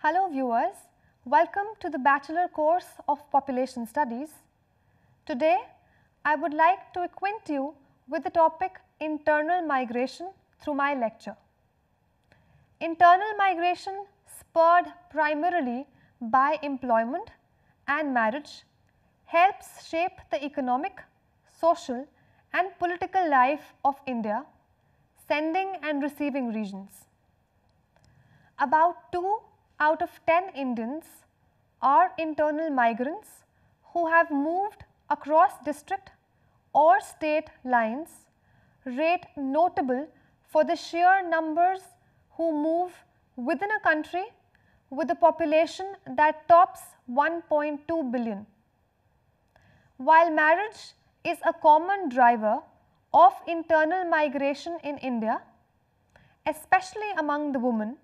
Hello viewers, welcome to the Bachelor course of Population Studies. Today, I would like to acquaint you with the topic internal migration through my lecture. Internal migration, spurred primarily by employment and marriage, helps shape the economic, social and political life of India, sending and receiving regions. About 2 out of 10 Indians are internal migrants who have moved across district or state lines, rate notable for the sheer numbers who move within a country with a population that tops 1.2 billion. While marriage is a common driver of internal migration in India, especially among the women,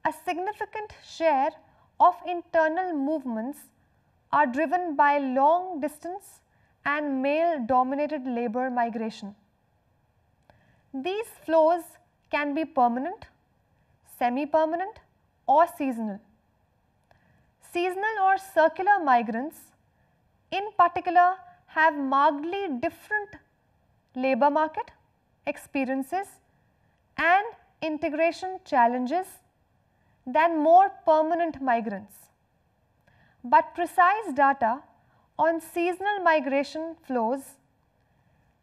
a significant share of internal movements are driven by long distance and male dominated labour migration. These flows can be permanent, semi-permanent or seasonal. Seasonal or circular migrants in particular have markedly different labour market experiences and integration challenges than more permanent migrants. But precise data on seasonal migration flows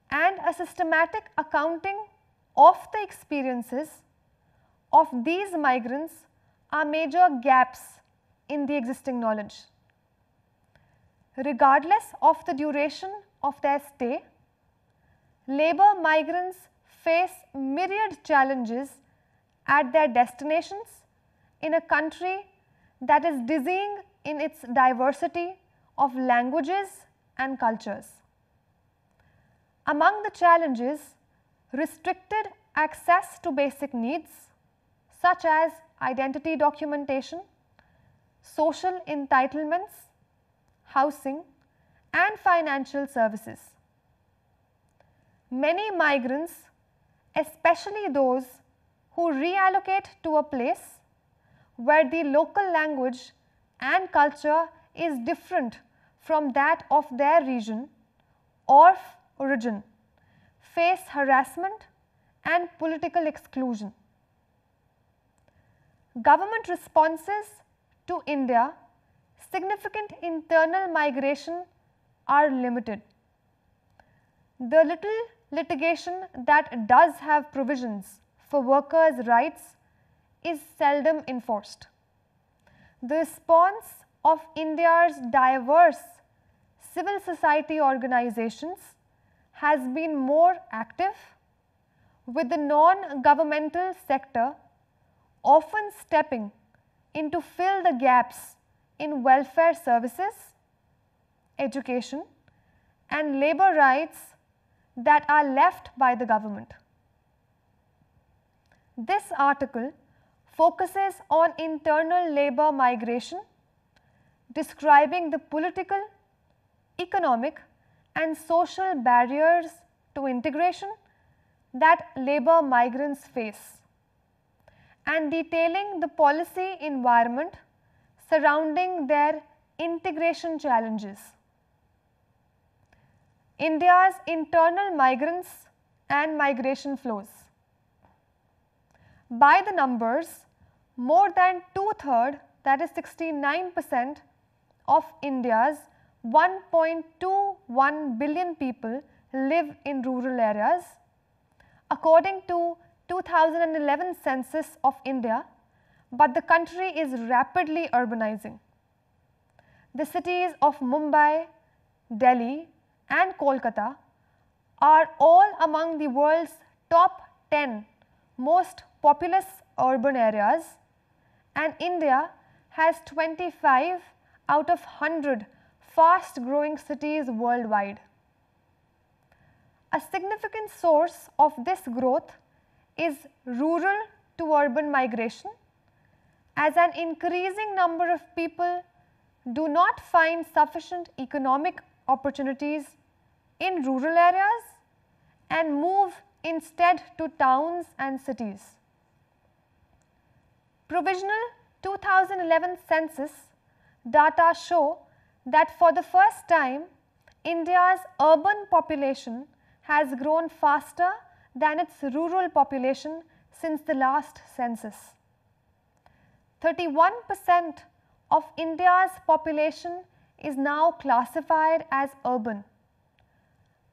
and a systematic accounting of the experiences of these migrants are major gaps in the existing knowledge. Regardless of the duration of their stay, labour migrants face myriad challenges at their destinations in a country that is dizzying in its diversity of languages and cultures. Among the challenges, restricted access to basic needs such as identity documentation, social entitlements, housing and financial services. Many migrants, especially those who reallocate to a place where the local language and culture is different from that of their region or origin, face harassment and political exclusion. Government responses to India significant internal migration are limited. The little litigation that does have provisions for workers' rights is seldom enforced. The response of India's diverse civil society organizations has been more active, with the non-governmental sector often stepping in to fill the gaps in welfare services, education and labour rights that are left by the government. This article focuses on internal labour migration, describing the political, economic and social barriers to integration that labour migrants face, and detailing the policy environment surrounding their integration challenges. India's internal migrants and migration flows. By the numbers, more than 2/3, that is 69% of India's 1.21 billion people live in rural areas, according to 2011 census of India, but the country is rapidly urbanizing. The cities of Mumbai, Delhi and Kolkata are all among the world's top 10 most populous urban areas, and India has 25 out of 100 fast growing cities worldwide. A significant source of this growth is rural to urban migration, as an increasing number of people do not find sufficient economic opportunities in rural areas and move instead to towns and cities. Provisional 2011 census data show that for the first time, India's urban population has grown faster than its rural population since the last census. 31% of India's population is now classified as urban,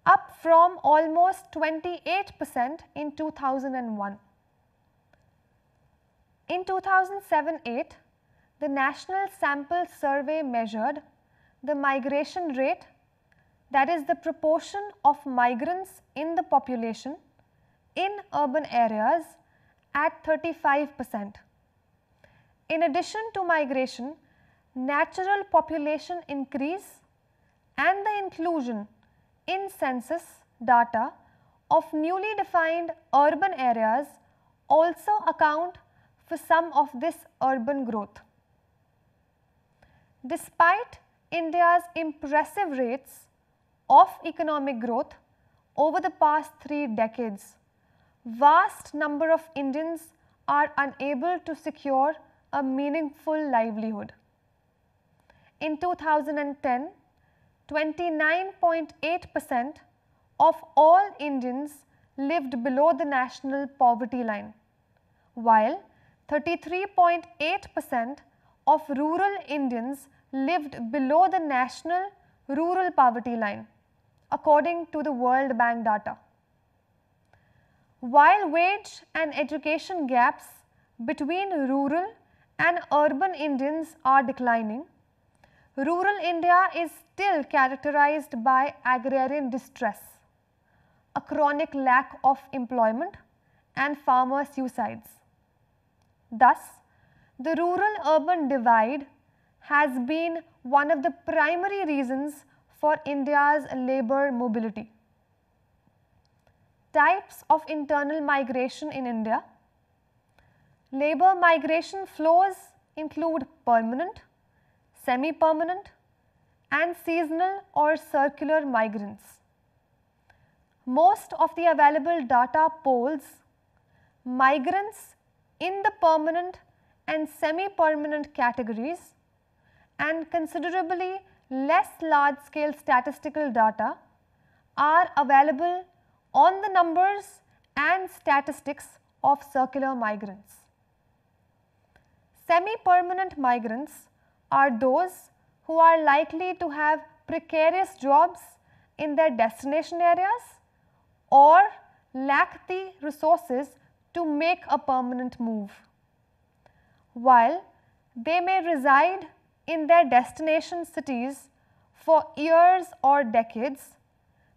up from almost 28% in 2001. In 2007-8, the National Sample Survey measured the migration rate, that is the proportion of migrants in the population in urban areas, at 35%. In addition to migration, natural population increase and the inclusion in census data of newly defined urban areas also account for some of this urban growth. Despite India's impressive rates of economic growth over the past 3 decades, vast number of Indians are unable to secure a meaningful livelihood. In 2010, 29.8% of all Indians lived below the national poverty line, while 33.8% of rural Indians lived below the national rural poverty line, according to the World Bank data. While wage and education gaps between rural and urban Indians are declining, rural India is still characterized by agrarian distress, a chronic lack of employment and farmer suicides. Thus, the rural-urban divide has been one of the primary reasons for India's labour mobility. Types of internal migration in India. Labour migration flows include permanent, semi-permanent and seasonal or circular migrants. Most of the available data polls migrants in the permanent and semi-permanent categories, and considerably less large-scale statistical data are available on the numbers and statistics of circular migrants. Semi-permanent migrants are those who are likely to have precarious jobs in their destination areas or lack the resources to make a permanent move. While they may reside in their destination cities for years or decades,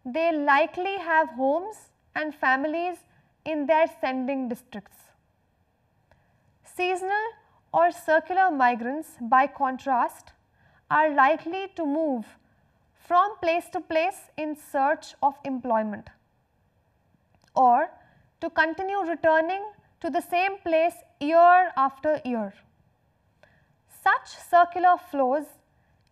they likely have homes and families in their sending districts. Seasonal or circular migrants, by contrast, are likely to move from place to place in search of employment, or to continue returning to the same place year after year. Such circular flows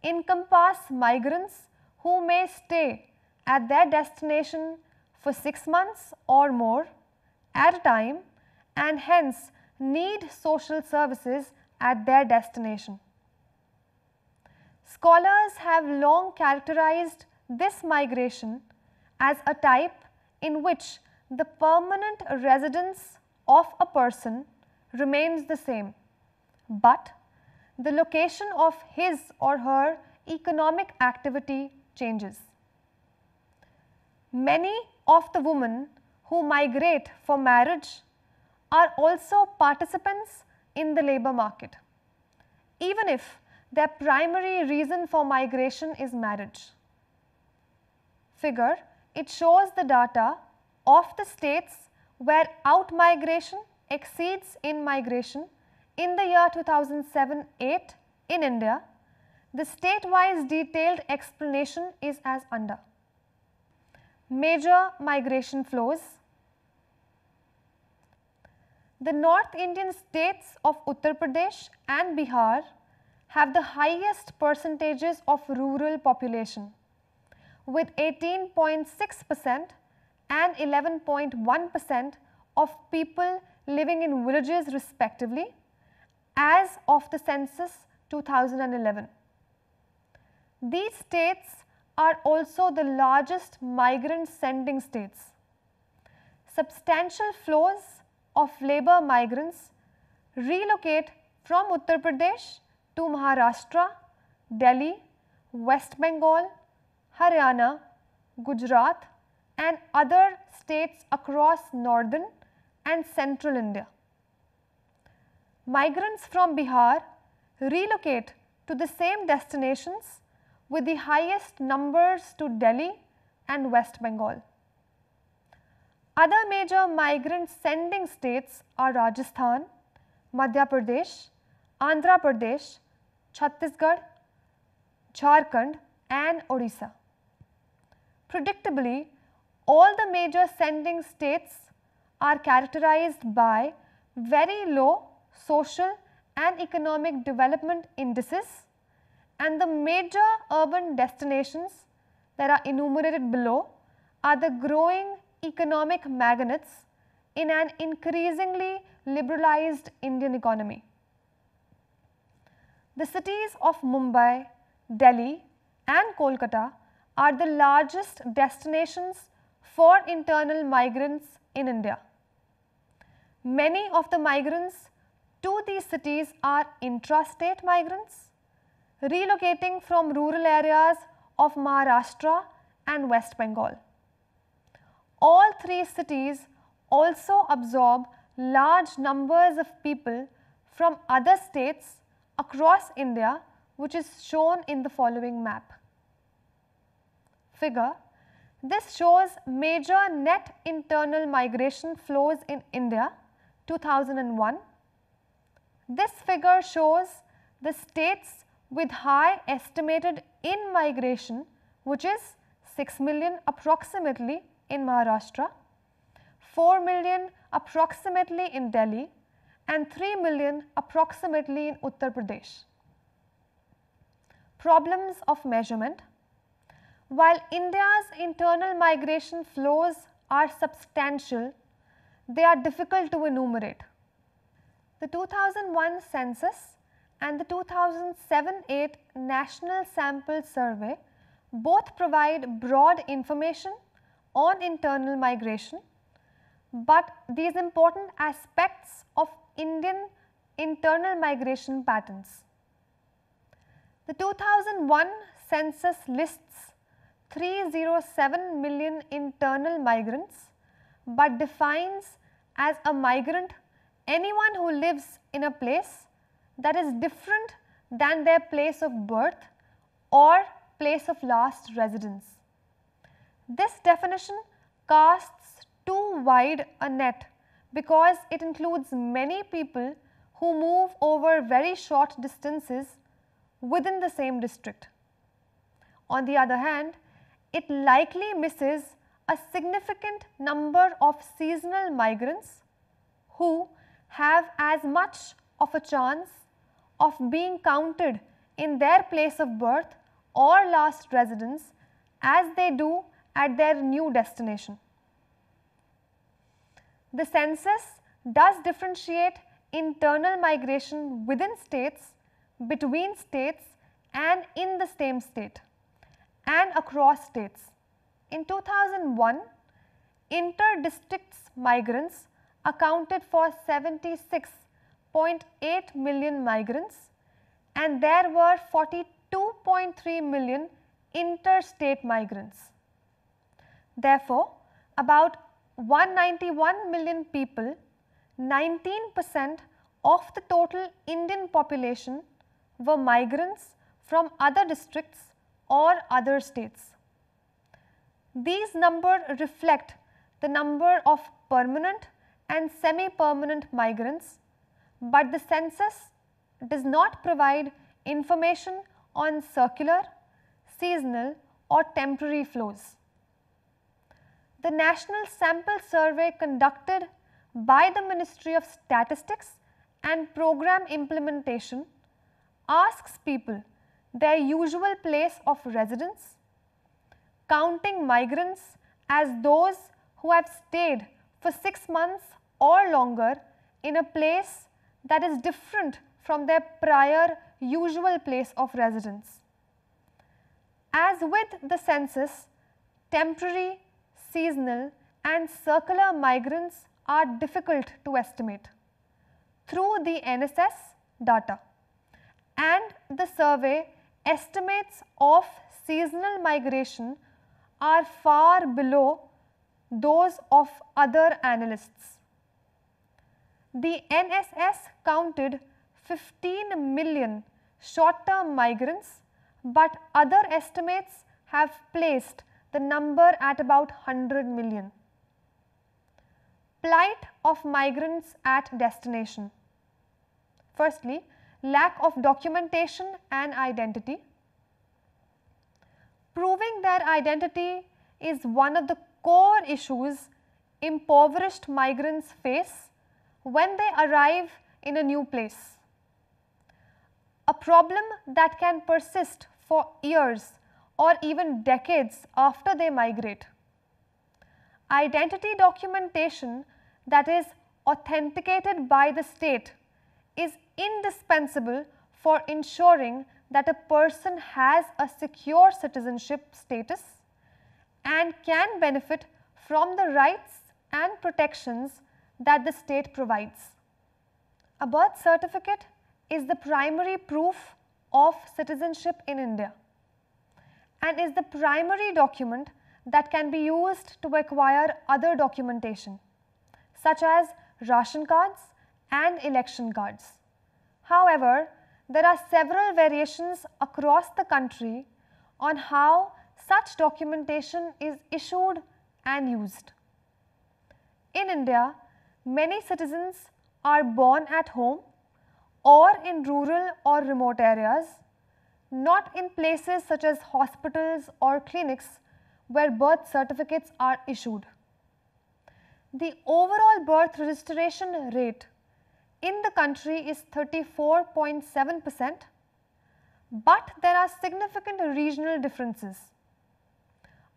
encompass migrants who may stay at their destination for 6 months or more at a time and hence need social services at their destination. Scholars have long characterized this migration as a type in which the permanent residence of a person remains the same, but the location of his or her economic activity changes. Many of the women who migrate for marriage are also participants in the labour market, even if their primary reason for migration is marriage. Figure, it shows the data of the states where out-migration exceeds in-migration in the year 2007-8 in India. The state-wise detailed explanation is as under. Major migration flows. The North Indian states of Uttar Pradesh and Bihar have the highest percentages of rural population, with 18.6% and 11.1% of people living in villages respectively as of the census 2011. These states are also the largest migrant sending states. Substantial flows of labour migrants relocate from Uttar Pradesh to Maharashtra, Delhi, West Bengal, Haryana, Gujarat and other states across northern and central India. Migrants from Bihar relocate to the same destinations with the highest numbers to Delhi and West Bengal. Other major migrant sending states are Rajasthan, Madhya Pradesh, Andhra Pradesh, Chhattisgarh, Jharkhand and Odisha. Predictably, all the major sending states are characterized by very low social and economic development indices, and the major urban destinations that are enumerated below are the growing economic magnates in an increasingly liberalized Indian economy. The cities of Mumbai, Delhi and Kolkata are the largest destinations for internal migrants in India. Many of the migrants to these cities are intrastate migrants, relocating from rural areas of Maharashtra and West Bengal. All three cities also absorb large numbers of people from other states across India, which is shown in the following map. Figure. This shows major net internal migration flows in India 2001. This figure shows the states with high estimated in-migration, which is 6 million approximately in Maharashtra, 4 million approximately in Delhi and 3 million approximately in Uttar Pradesh. Problems of measurement. While India's internal migration flows are substantial, they are difficult to enumerate. The 2001 census and the 2007-08 National Sample Survey both provide broad information on internal migration, but these important aspects of Indian internal migration patterns. The 2001 census lists 307 million internal migrants, but defines as a migrant anyone who lives in a place that is different than their place of birth or place of last residence. This definition casts too wide a net because it includes many people who move over very short distances within the same district. On the other hand, it likely misses a significant number of seasonal migrants who have as much of a chance of being counted in their place of birth or last residence as they do at their new destination. The census does differentiate internal migration within states, between states and in the same state and across states. In 2001, inter-districts migrants accounted for 76.8 million migrants and there were 42.3 million interstate migrants. Therefore, about 191 million people, 19% of the total Indian population were migrants from other districts or other states. These numbers reflect the number of permanent and semi-permanent migrants, but the census does not provide information on circular, seasonal or temporary flows. The National Sample Survey conducted by the Ministry of Statistics and Program Implementation asks people their usual place of residence, counting migrants as those who have stayed for 6 months or longer in a place that is different from their prior usual place of residence. As with the census, temporary, seasonal and circular migrants are difficult to estimate through the NSS data, and the survey estimates of seasonal migration are far below those of other analysts. The NSS counted 15 million short-term migrants, but other estimates have placed the number at about 100 million. Plight of migrants at destination. Firstly, lack of documentation and identity. Proving their identity is one of the core issues impoverished migrants face when they arrive in a new place. A problem that can persist for years or even decades after they migrate. Identity documentation that is authenticated by the state is indispensable for ensuring that a person has a secure citizenship status and can benefit from the rights and protections that the state provides. A birth certificate is the primary proof of citizenship in India and is the primary document that can be used to acquire other documentation such as ration cards and election cards. However, there are several variations across the country on how such documentation is issued and used. In India, many citizens are born at home or in rural or remote areas, not in places such as hospitals or clinics where birth certificates are issued. The overall birth registration rate in the country is 34.7%, but there are significant regional differences.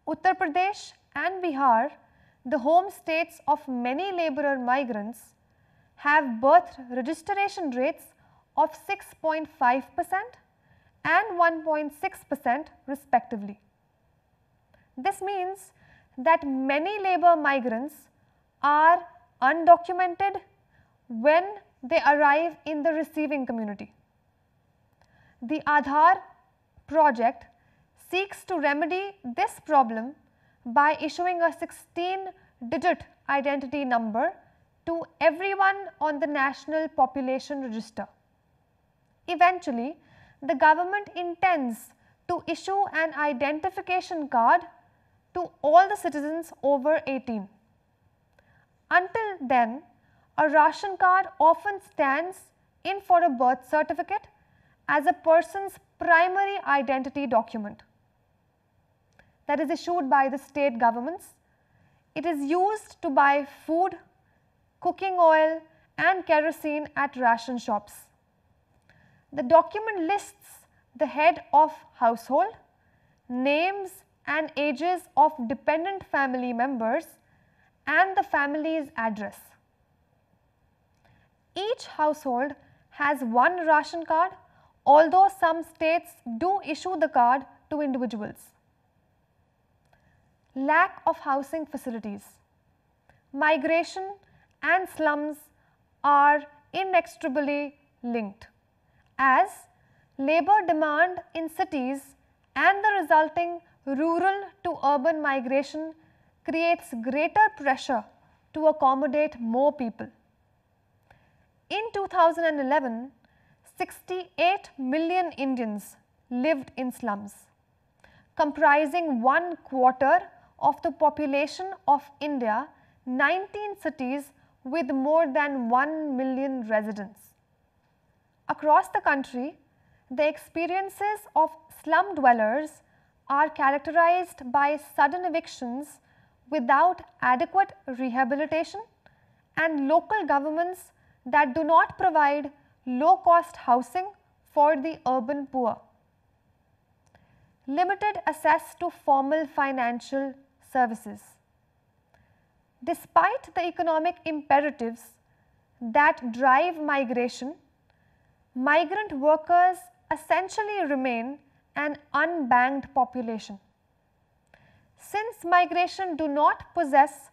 Uttar Pradesh and Bihar, the home states of many labourer migrants, have birth registration rates of 6.5% and 1.6% respectively. This means that many labour migrants are undocumented when they arrive in the receiving community. The Aadhaar project seeks to remedy this problem by issuing a 16-digit identity number to everyone on the National Population Register. Eventually, the government intends to issue an identification card to all the citizens over 18. Until then, a ration card often stands in for a birth certificate as a person's primary identity document that is issued by the state governments. It is used to buy food, cooking oil and kerosene at ration shops. The document lists the head of household, names and ages of dependent family members and the family's address. Each household has one ration card, although some states do issue the card to individuals. Lack of housing facilities. Migration and slums are inextricably linked, as labour demand in cities and the resulting rural to urban migration creates greater pressure to accommodate more people. In 2011, 68 million Indians lived in slums, comprising 1/4 of the population of India, 19 cities with more than 1 million residents. Across the country, the experiences of slum dwellers are characterized by sudden evictions without adequate rehabilitation and local governments that do not provide low-cost housing for the urban poor. Limited access to formal financial services. Despite the economic imperatives that drive migration, migrant workers essentially remain an unbanked population. Since migration do not possess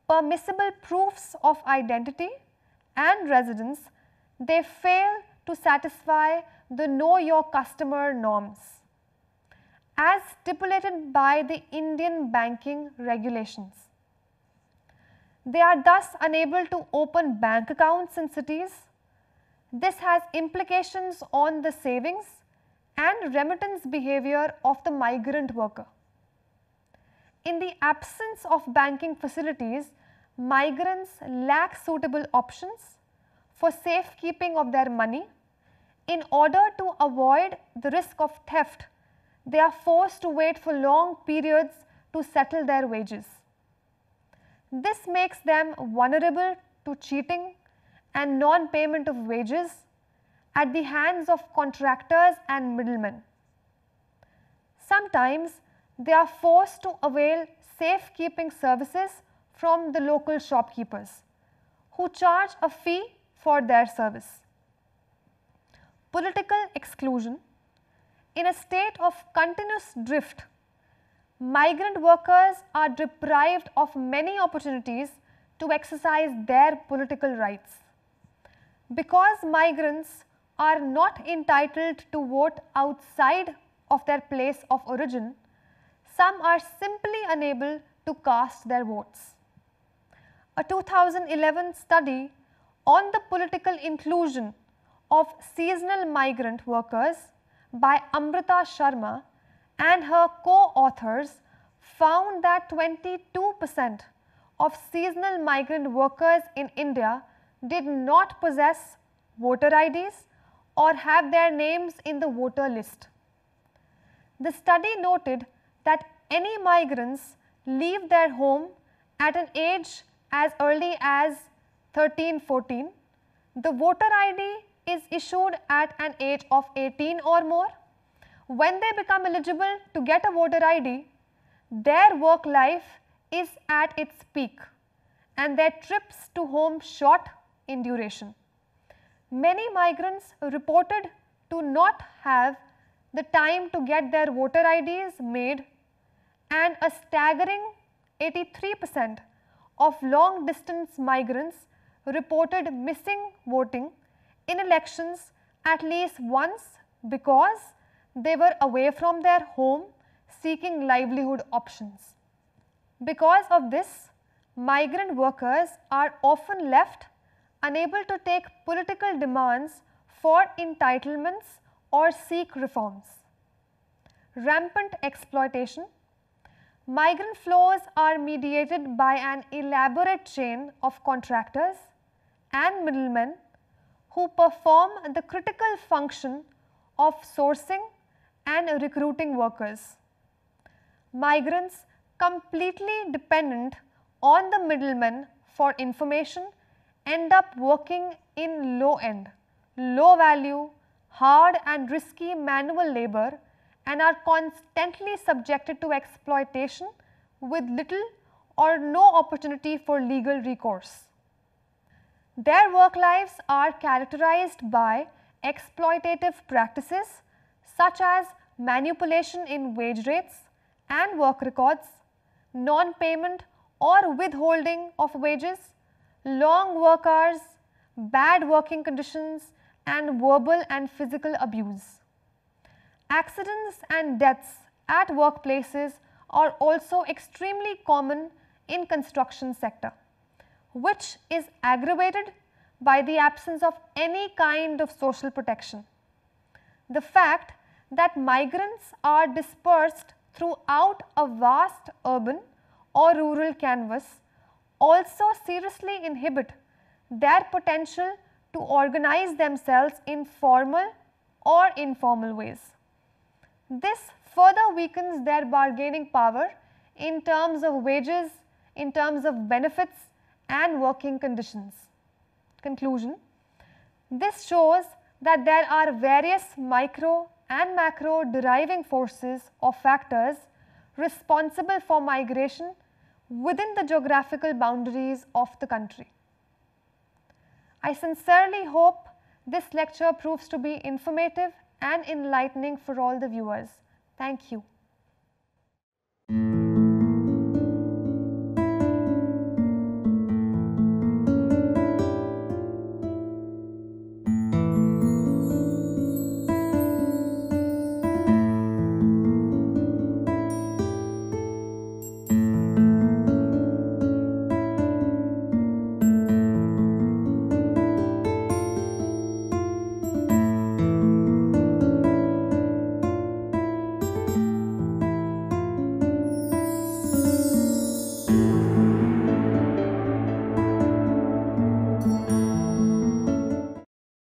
permissible proofs of identity and residence, they fail to satisfy the know your customer norms as stipulated by the Indian banking regulations. They are thus unable to open bank accounts in cities. This has implications on the savings and remittance behavior of the migrant worker. In the absence of banking facilities, migrants lack suitable options for safekeeping of their money. In order to avoid the risk of theft, they are forced to wait for long periods to settle their wages. This makes them vulnerable to cheating and non-payment of wages at the hands of contractors and middlemen. Sometimes they are forced to avail safekeeping services from the local shopkeepers, who charge a fee for their service. Political exclusion. In a state of continuous drift, migrant workers are deprived of many opportunities to exercise their political rights. Because migrants are not entitled to vote outside of their place of origin, some are simply unable to cast their votes. A 2011 study on the political inclusion of seasonal migrant workers by Amrita Sharma and her co-authors found that 22% of seasonal migrant workers in India did not possess voter IDs or have their names in the voter list. The study noted that any migrants leave their home at an age as early as 13-14. The voter ID is issued at an age of 18 or more. When they become eligible to get a voter ID, their work life is at its peak and their trips to home short in duration. Many migrants reported to not have the time to get their voter IDs made, and a staggering 83% of long distance migrants reported missing voting in elections at least once because they were away from their home seeking livelihood options. Because of this, migrant workers are often left unable to take political demands for entitlements or seek reforms. Rampant exploitation. Migrant flows are mediated by an elaborate chain of contractors and middlemen who perform the critical function of sourcing and recruiting workers. Migrants completely dependent on the middlemen for information end up working in low-end, low-value, hard and risky manual labor and are constantly subjected to exploitation with little or no opportunity for legal recourse. Their work lives are characterized by exploitative practices such as manipulation in wage rates and work records, non-payment or withholding of wages, long work hours, bad working conditions and verbal and physical abuse. Accidents and deaths at workplaces are also extremely common in construction sector, which is aggravated by the absence of any kind of social protection. The fact that migrants are dispersed throughout a vast urban or rural canvas also seriously inhibit their potential to organize themselves in formal or informal ways. This further weakens their bargaining power in terms of wages, in terms of benefits and working conditions. Conclusion: this shows that there are various micro and macro deriving forces or factors responsible for migration within the geographical boundaries of the country. I sincerely hope this lecture proves to be informative and enlightening for all the viewers. Thank you.